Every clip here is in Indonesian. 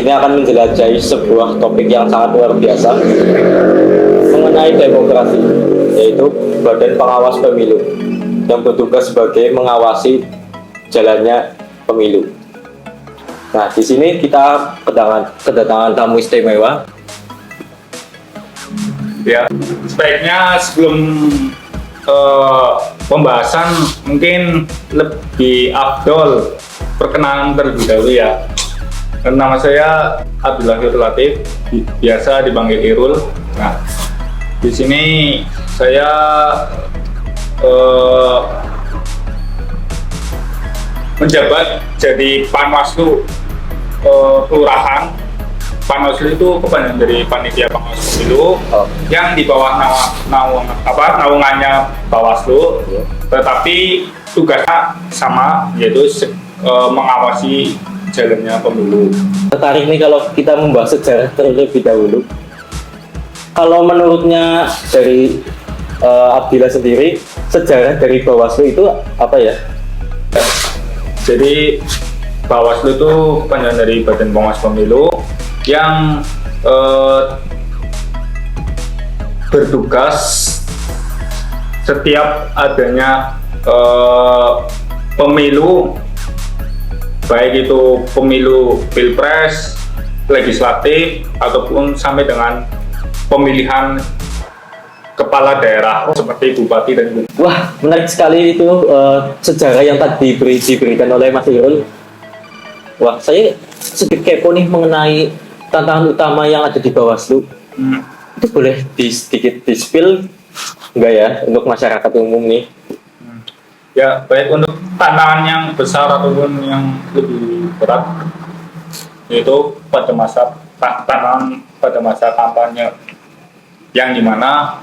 sini akan menjelajahi sebuah topik yang sangat luar biasa mengenai demokrasi, yaitu Badan Pengawas Pemilu yang bertugas sebagai mengawasi jalannya pemilu. Nah, di sini kita kedatangan tamu istimewa. Ya, sebaiknya sebelum pembahasan mungkin lebih afdol perkenalan terlebih dahulu ya. Nama saya Abdullah Hirul Latif, biasa dipanggil Irul. Nah, di sini saya menjabat jadi Panwaslu kelurahan. Panwaslu itu kepanjangan dari Panitia Pengawas Pemilu yang di bawah naungannya Bawaslu, tetapi tugasnya sama, yaitu mengawasi jalannya pemilu. Tertarik nih kalau kita membahas sejarah terlebih dahulu. Kalau menurutnya dari Abdillah sendiri, sejarah dari Bawaslu itu apa ya? Jadi Bawaslu itu kepanjangan dari Badan Pengawas Pemilu yang bertugas setiap adanya pemilu, baik itu pemilu pilpres, legislatif, ataupun sampai dengan pemilihan kepala daerah seperti bupati dan gubernur. Wah, menarik sekali itu sejarah yang tadi diberikan oleh Mas Irul. Wah, saya sedikit kepo nih mengenai tantangan utama yang ada di Bawaslu. Itu boleh sedikit di-spill enggak ya untuk masyarakat umum nih? Ya, baik untuk tantangan yang besar ataupun yang lebih berat, yaitu pada masa kampanye, yang dimana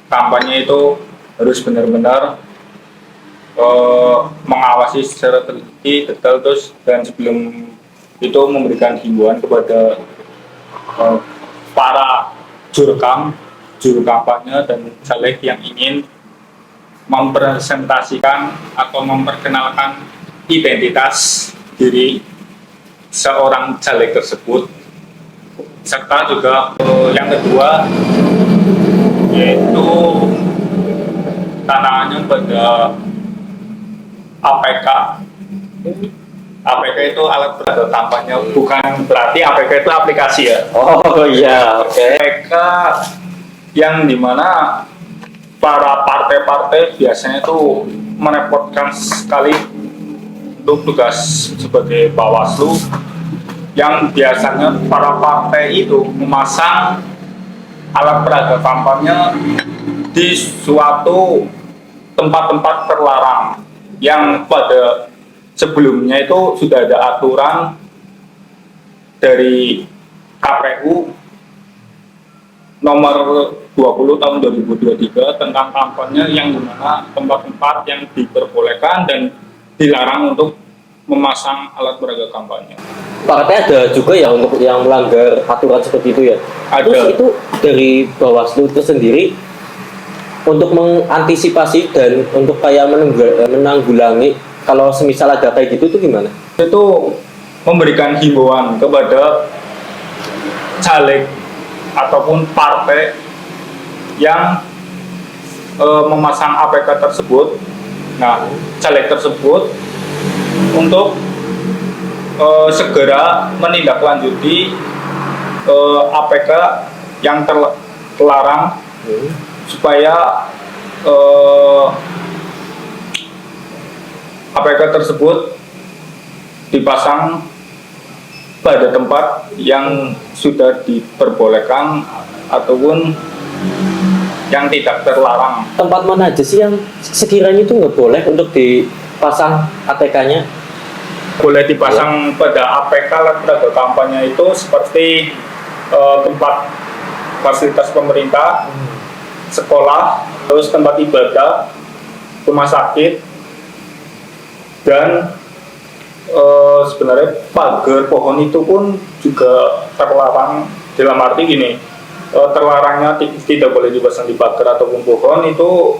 kampanye itu harus benar-benar mengawasi secara teliti, detail, terus dan sebelum itu memberikan himbauan kepada para juru kampanye dan caleg yang ingin mempresentasikan atau memperkenalkan identitas diri seorang caleg tersebut. Serta juga yang kedua yaitu tantangannya pada APK. APK itu alat peraga kampanye, bukan berarti APK itu aplikasi ya. Oh iya, oke. APK yang dimana para partai-partai biasanya itu merepotkan sekali untuk tugas sebagai Bawaslu, yang biasanya para partai itu memasang alat peraga kampanye di suatu tempat-tempat terlarang yang pada sebelumnya itu sudah ada aturan dari KPU nomor 20 tahun 2023 tentang kampanye, yang dimana tempat-tempat yang diperbolehkan dan dilarang untuk memasang alat peraga kampanye. Partai ada juga ya untuk yang melanggar aturan seperti itu ya? Ada. Terus itu dari Bawaslu itu sendiri untuk mengantisipasi dan untuk kayak menanggulangi kalau semisal ada kayak gitu tuh gimana? Itu memberikan himbauan kepada caleg ataupun partai yang memasang APK tersebut. Nah, caleg tersebut untuk segera menindaklanjuti APK yang terlarang supaya APK tersebut dipasang pada tempat yang sudah diperbolehkan ataupun yang tidak terlarang. Tempat mana aja sih yang sekiranya itu nggak boleh untuk dipasang APK-nya? Boleh dipasang pada APK alat peraga kampanye itu seperti tempat fasilitas pemerintah, sekolah, terus tempat ibadah, rumah sakit, dan sebenarnya pagar pohon itu pun juga terlarang. Dalam arti gini, terlarangnya tidak boleh dipasang di pagar ataupun pohon itu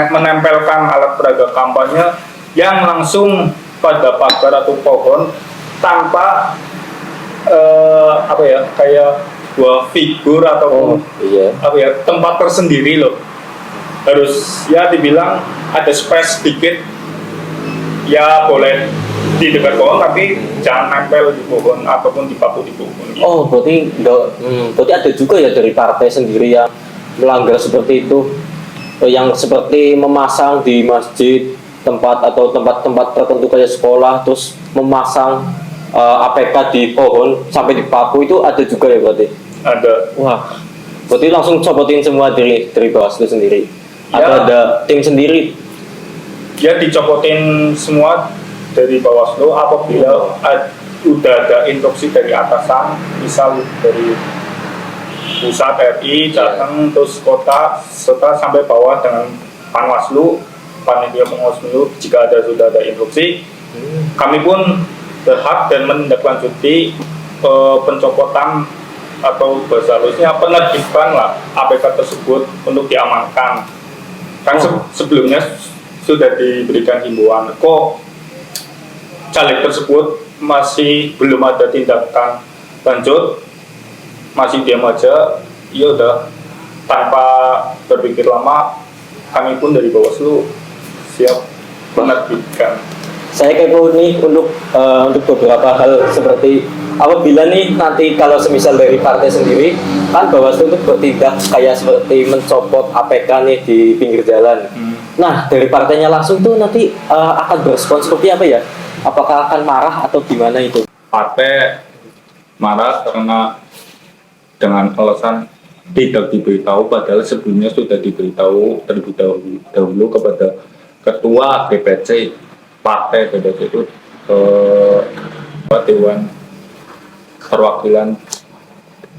menempelkan alat peraga kampanye yang langsung pada pagar atau pohon tanpa apa ya, kayak dua figur ataupun Iya. apa ya, tempat tersendiri loh. Harus ya dibilang ada space sedikit, ya boleh di dekat pohon tapi jangan nempel di pohon ataupun dipaku di pohon gitu. Oh, berarti ada juga ya dari partai sendiri yang melanggar seperti itu. Yang seperti memasang di masjid tempat atau tempat-tempat tertentu kayak sekolah, terus memasang APK di pohon sampai dipaku, itu ada juga ya berarti. Ada. Wah, berarti langsung copotin semua dari Bawaslu sendiri. Ya. Atau ada tim sendiri? Ya dicopotin semua dari Bawaslu apabila udah ada instruksi dari atasan, misal dari pusat RI datang terus kota serta sampai bawah dengan Panwaslu, panitia pengawas pemilu, jika sudah ada instruksi, kami pun berhak dan menindaklanjuti pencopotan atau bahasa halusnya penerbitan lah APK tersebut untuk diamankan. Kan sebelumnya sudah diberikan himbauan, kok caleg tersebut masih belum ada tindakan lanjut, masih diam aja, ya udah, tanpa berpikir lama kami pun dari Bawaslu siap menerbitkan. Saya kepo nih untuk beberapa hal, seperti apabila nih nanti kalau semisal dari partai sendiri kan Bawaslu itu bertindak kayak seperti mencopot APK nih di pinggir jalan. Nah, dari partainya langsung tuh nanti akan berespon seperti apa ya? Apakah akan marah atau gimana itu? Partai marah karena dengan alasan tidak diberitahu, padahal sebelumnya sudah diberitahu terlebih dahulu kepada ketua DPC partai pada itu ke Dewan Perwakilan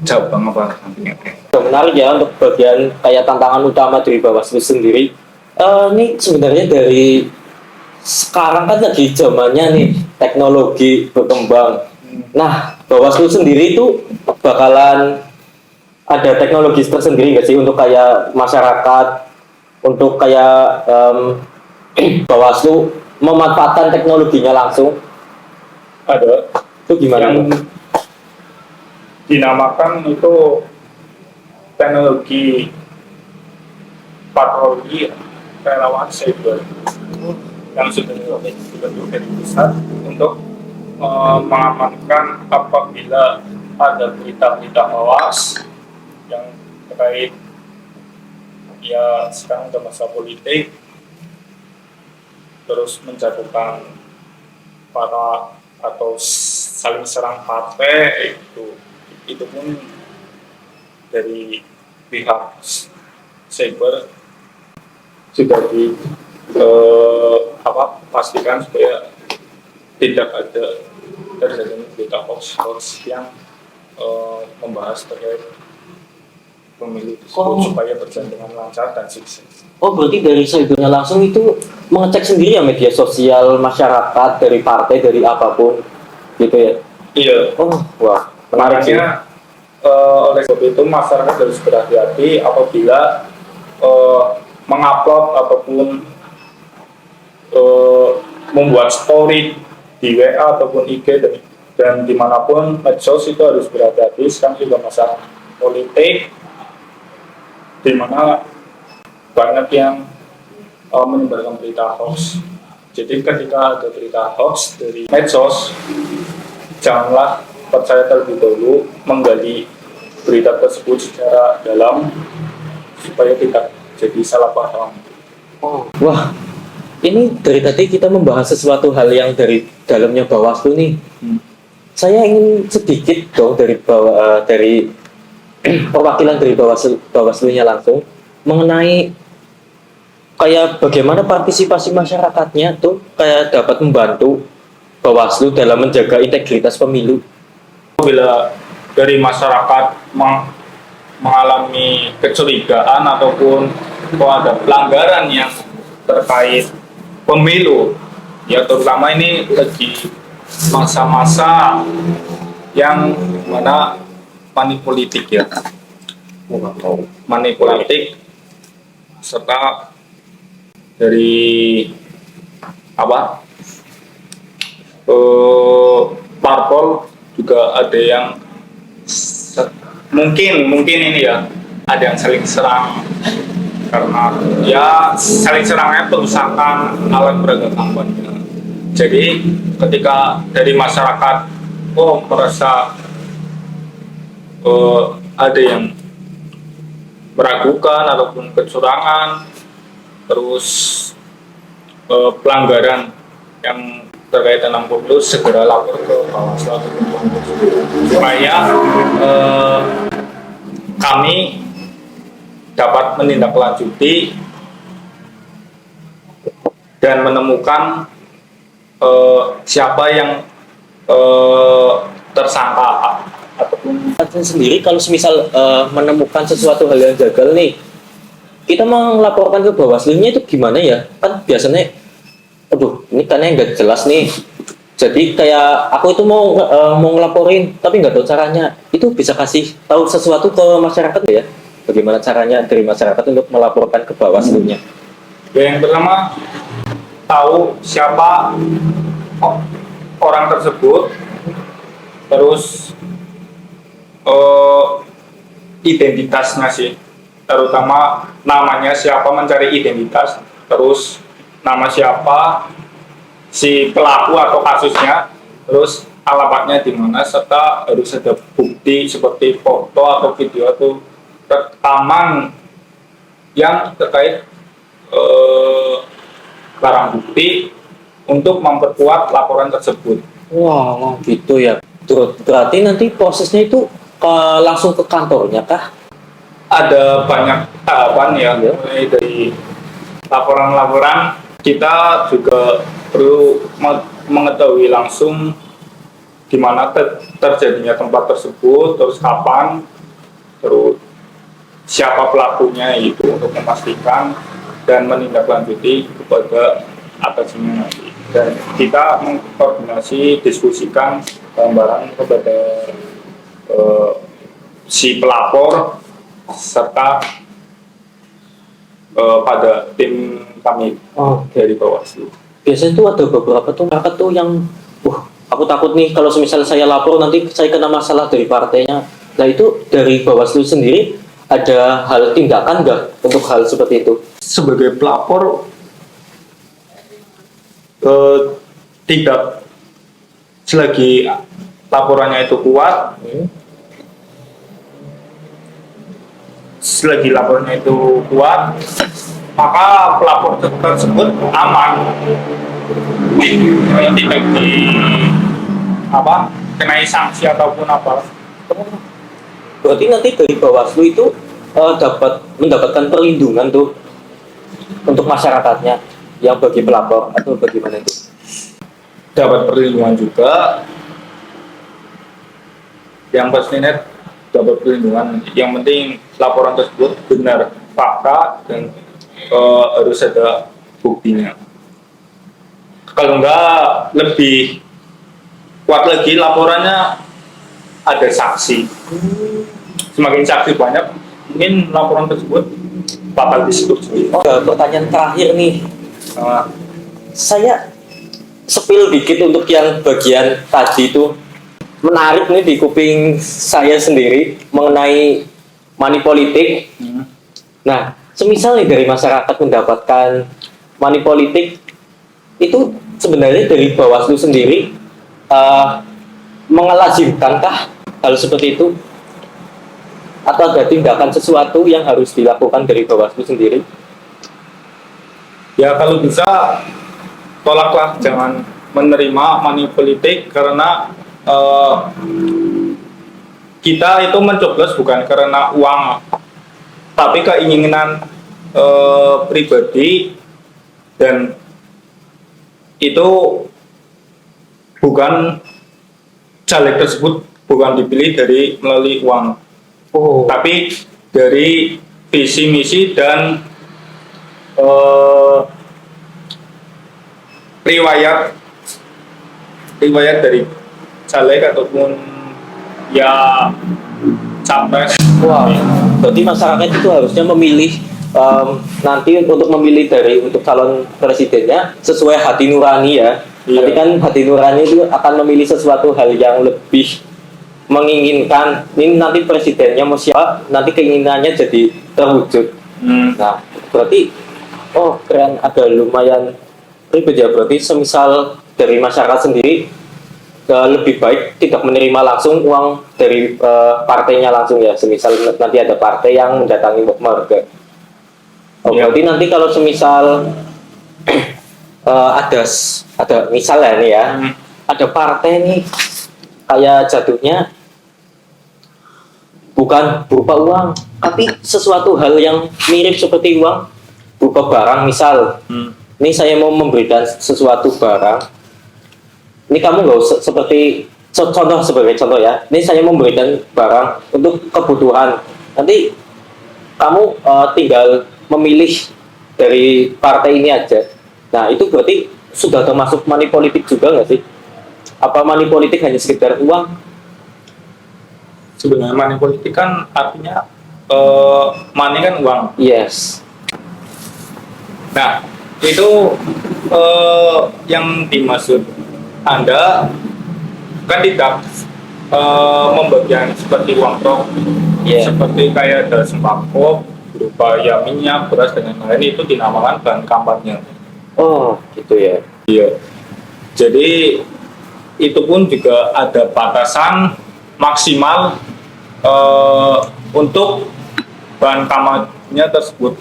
Cabang apa nantinya. Menarik ya untuk bagian kayak tantangan utama dari Bawaslu sendiri. Ini sebenarnya dari sekarang kan lagi zamannya nih teknologi berkembang. Nah, Bawaslu sendiri itu bakalan ada teknologi tersendiri nggak sih untuk kayak masyarakat, untuk kayak Bawaslu memanfaatkan teknologinya langsung? Ada Itu gimana? yang dinamakan itu teknologi patroli relawan cyber yang sudah dibentuk dari pusat untuk mengamankan apabila ada berita-berita hoax yang terkait, ya sekarang udah masa politik, terus menjatuhkan para atau saling serang partai, itu pun dari pihak cyber sudah pastikan supaya tidak ada terjadi berita hoax yang membahas terkait pemilu tersebut supaya berjalan dengan lancar dan sukses. Oh, berarti dari cybernya langsung itu mengecek sendiri ya media sosial masyarakat, dari partai, dari apapun gitu ya? Iya. Oh, wah, menarik sih. Makanya oleh sebab itu masyarakat harus berhati-hati apabila mengupload ataupun membuat story di WA ataupun IG dan dimanapun medsos itu harus berhati-hati. Sekarang juga masa politik di mana banyak yang menyebarkan berita hoax. Jadi ketika ada berita hoax dari medsos, janganlah percaya terlebih dahulu, menggali berita tersebut secara dalam supaya tidak jadi salah paham. Oh, wah, ini dari tadi kita membahas sesuatu hal yang dari dalamnya Bawaslu nih. Saya ingin sedikit dong dari perwakilan dari Bawaslu-nya langsung mengenai kayak bagaimana partisipasi masyarakatnya tuh kayak dapat membantu Bawaslu dalam menjaga integritas pemilu. Bila dari masyarakat mengalami kecurigaan ataupun kalau ada pelanggaran yang terkait pemilu, ya terutama ini lagi masa-masa yang mana money politik ya, money politik serta dari parpol juga ada yang mungkin ini ya, ada yang saling serang karena ya saling serangnya perusakan alat peraga kampanye. Jadi ketika dari masyarakat merasa ada yang meragukan ataupun kecurangan, terus pelanggaran yang terkait dengan pemilu, segera lapor ke Bawaslu atau supaya kami dapat menindaklanjuti dan menemukan siapa yang tersangka ataupun Sendiri kalau semisal menemukan sesuatu hal yang gagal nih, kita mau melaporkan ke Bawaslu-nya itu gimana ya? Kan biasanya, aduh, ini kan nggak jelas nih. Jadi kayak aku itu mau ngelaporin, tapi nggak tahu caranya. Itu bisa kasih tahu sesuatu ke masyarakat ya? Bagaimana caranya dari masyarakat untuk melaporkan ke Bawaslu-nya? yang pertama, tahu siapa orang tersebut, terus identitasnya sih, terutama namanya siapa, mencari identitas, terus nama siapa si pelaku atau kasusnya, terus alamatnya di mana, serta harus ada bukti seperti foto atau video atau rekaman yang terkait barang bukti untuk memperkuat laporan tersebut. Wah, gitu ya. Berarti nanti prosesnya itu langsung ke kantornya kah? Ada banyak tahapan ya, mulai dari laporan-laporan, kita juga perlu mengetahui langsung di mana terjadinya tempat tersebut, terus kapan, terus siapa pelakunya itu untuk memastikan dan menindaklanjuti kepada atasnya nanti. Dan kita mengkoordinasi, diskusikan barang kepada si pelapor serta pada tim kami dari Bawaslu. Biasanya tuh ada beberapa tuh masyarakat tuh yang, aku takut nih kalau misalnya saya lapor nanti saya kena masalah dari partainya. Nah itu dari Bawaslu sendiri ada hal tindakan nggak untuk hal seperti itu? Sebagai pelapor tidak, selagi laporannya itu kuat, selagi laporannya itu kuat, maka pelapor tersebut aman, tidak di kenai sanksi ataupun apa. Berarti nanti dari Bawaslu itu dapat mendapatkan perlindungan tuh untuk masyarakatnya yang bagi pelapor atau bagaimana itu? Dapat perlindungan juga, yang pastinya dapat perlindungan. Yang penting laporan tersebut benar fakta dan harus ada buktinya. Kalau enggak, lebih kuat lagi laporannya, ada saksi. Semakin saksi banyak, mungkin laporan tersebut bakal disetujui. Pertanyaan terakhir nih, saya sepil dikit untuk yang bagian tadi itu, menarik nih di kuping saya sendiri mengenai money politik. Nah, semisal nih dari masyarakat mendapatkan money politik itu sebenarnya dari Bawaslu sendiri mengelazimkankah hal seperti itu? Atau ada tindakan sesuatu yang harus dilakukan dari Bawaslu sendiri? Ya kalau bisa tolaklah, jangan menerima money politik, karena kita itu mencoblos bukan karena uang, tapi keinginan pribadi, dan itu bukan caleg tersebut bukan dipilih dari melalui uang, tapi dari visi misi dan riwayat dari caleg ataupun ya capres. Wah, berarti masyarakat itu harusnya memilih nanti untuk memilih untuk calon presidennya sesuai hati nurani ya, Iya. Nanti kan hati nurani itu akan memilih sesuatu hal yang lebih menginginkan. Ini nanti presidennya mau siapa, nanti keinginannya jadi terwujud. Nah, berarti oh keren, ada lumayan ribet ya. Berarti semisal dari masyarakat sendiri lebih baik tidak menerima langsung uang dari partainya langsung ya. Semisal nanti ada partai yang mendatangi warga. Oh, Iya. berarti nanti kalau semisal ada misalnya nih ya, ada partai nih kayak jatuhnya bukan berupa uang, tapi sesuatu hal yang mirip seperti uang, berupa barang. Misal, ini saya mau memberikan sesuatu barang. Ini kamu nggak usah seperti contoh, sebagai contoh ya. Ini saya memberikan barang untuk kebutuhan. Nanti kamu tinggal memilih dari partai ini aja. Nah, itu berarti sudah termasuk money politik juga nggak sih? Apa money politik hanya sekedar uang? Sebenarnya money politik kan artinya money kan uang. Yes. Nah, itu yang dimaksud Anda kan tidak membagikan seperti uang tok, Iya. seperti kayak ada sembako berupa ya minyak, beras dan lain-lain, itu dinamakan bahan kampanye. Oh, gitu ya. Iya. Jadi itu pun juga ada batasan maksimal untuk bahan kampanye tersebut.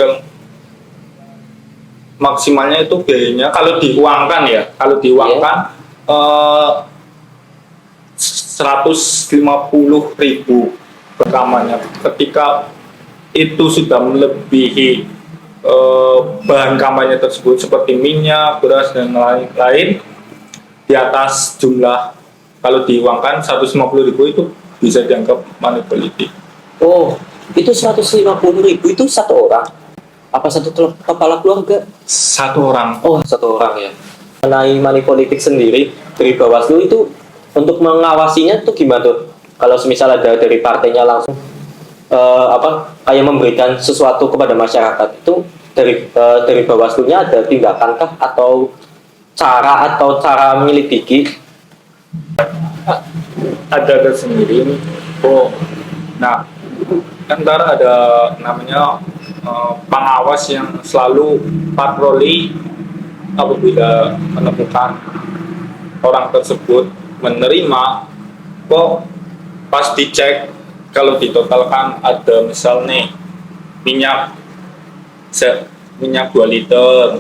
Maksimalnya itu biayanya kalau diuangkan ya, kalau diuangkan 150.000 rekamannya. Ketika itu sudah melebihi bahan kampanye tersebut seperti minyak, beras dan lain-lain, di atas jumlah, kalau diuangkan 150.000 itu bisa dianggap money politik. Oh, itu 150.000 itu satu orang? Apa satu kepala keluarga? Satu orang. Oh, satu orang ya. Mengenai money politik sendiri dari Bawaslu itu untuk mengawasinya tuh gimana tuh? Kalau semisal ada dari partainya langsung kayak memberikan sesuatu kepada masyarakat, itu dari Bawaslu-nya ada tindakan atau cara menyelidiki? Ada tersendiri. Oh, nah, ntar ada namanya pengawas yang selalu patroli apabila menemukan orang tersebut menerima. Kok pas dicek, kalau ditotalkan ada misal nih minyak 2 liter,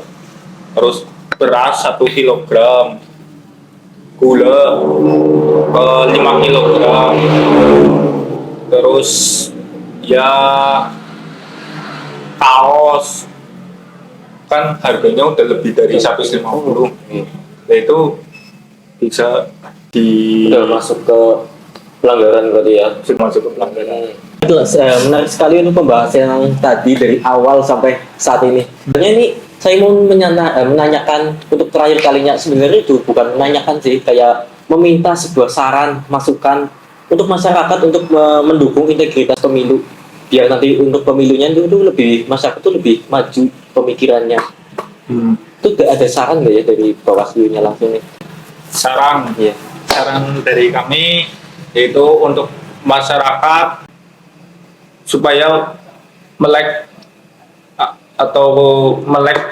terus beras 1 kilogram, gula 5 kilogram, terus ya kaos kan harganya udah lebih dari 150. Nah, itu bisa Udah masuk ke pelanggaran berarti ya. masuk ke pelanggaran. Menarik sekali untuk pembahasan yang tadi dari awal sampai saat ini. Sebenarnya ini saya mau menanyakan untuk terakhir kalinya, sebenarnya itu bukan menanyakan sih, kayak meminta sebuah saran, masukan untuk masyarakat untuk mendukung integritas pemilu, biar nanti untuk pemilunya itu lebih, masyarakat itu lebih maju pemikirannya. Itu ada saran nggak ya dari Bawaslu-nya langsung nih? Saran, Iya. saran dari kami yaitu untuk masyarakat supaya melek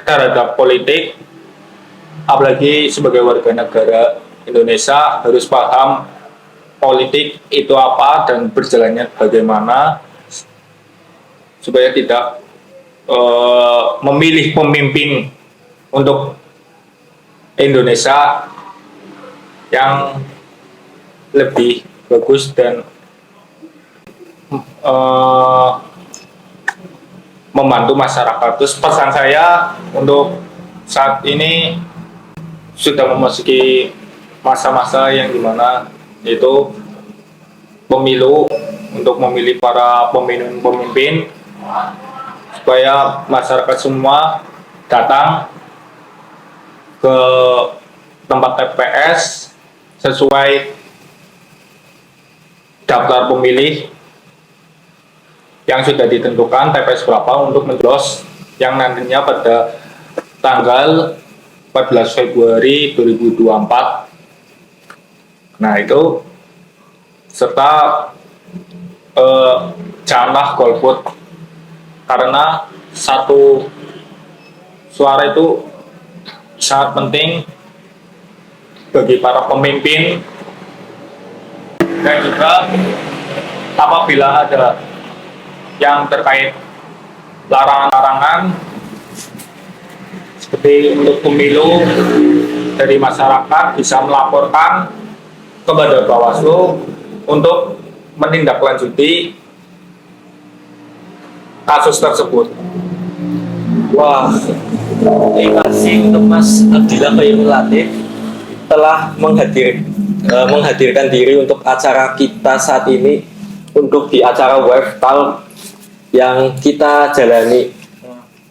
terhadap politik, apalagi sebagai warga negara Indonesia harus paham politik itu apa dan berjalannya bagaimana, supaya tidak memilih pemimpin untuk Indonesia yang lebih bagus dan membantu masyarakat. Terus pesan saya untuk saat ini sudah memasuki masa-masa yang dimana yaitu pemilu, untuk memilih para pemimpin, supaya masyarakat semua datang ke tempat TPS sesuai daftar pemilih yang sudah ditentukan TPS berapa untuk mencoblos yang nantinya pada tanggal 14 Februari 2024. Nah itu serta janganlah golput, karena satu suara itu sangat penting bagi para pemimpin, dan juga apabila ada yang terkait larangan-larangan seperti untuk pemilu dari masyarakat bisa melaporkan kepada Bawaslu untuk menindaklanjuti kasus tersebut. Wah, terima kasih untuk Mas Abdillah Khairul Latif telah menghadirkan diri untuk acara kita saat ini, untuk di acara Wave Talk yang kita jalani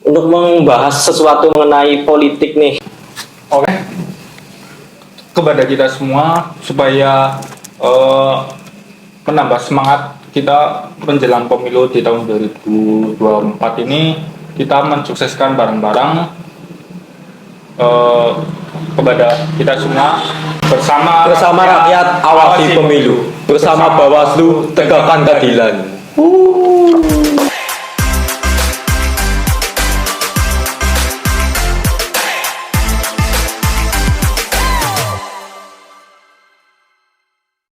untuk membahas sesuatu mengenai politik nih. Oke, kepada kita semua supaya menambah semangat kita menjelang pemilu di tahun 2024 ini, kita mensukseskan bareng-bareng kepada kita semua bersama rakyat awasi pemilu, bersama Bawaslu tegakkan keadilan.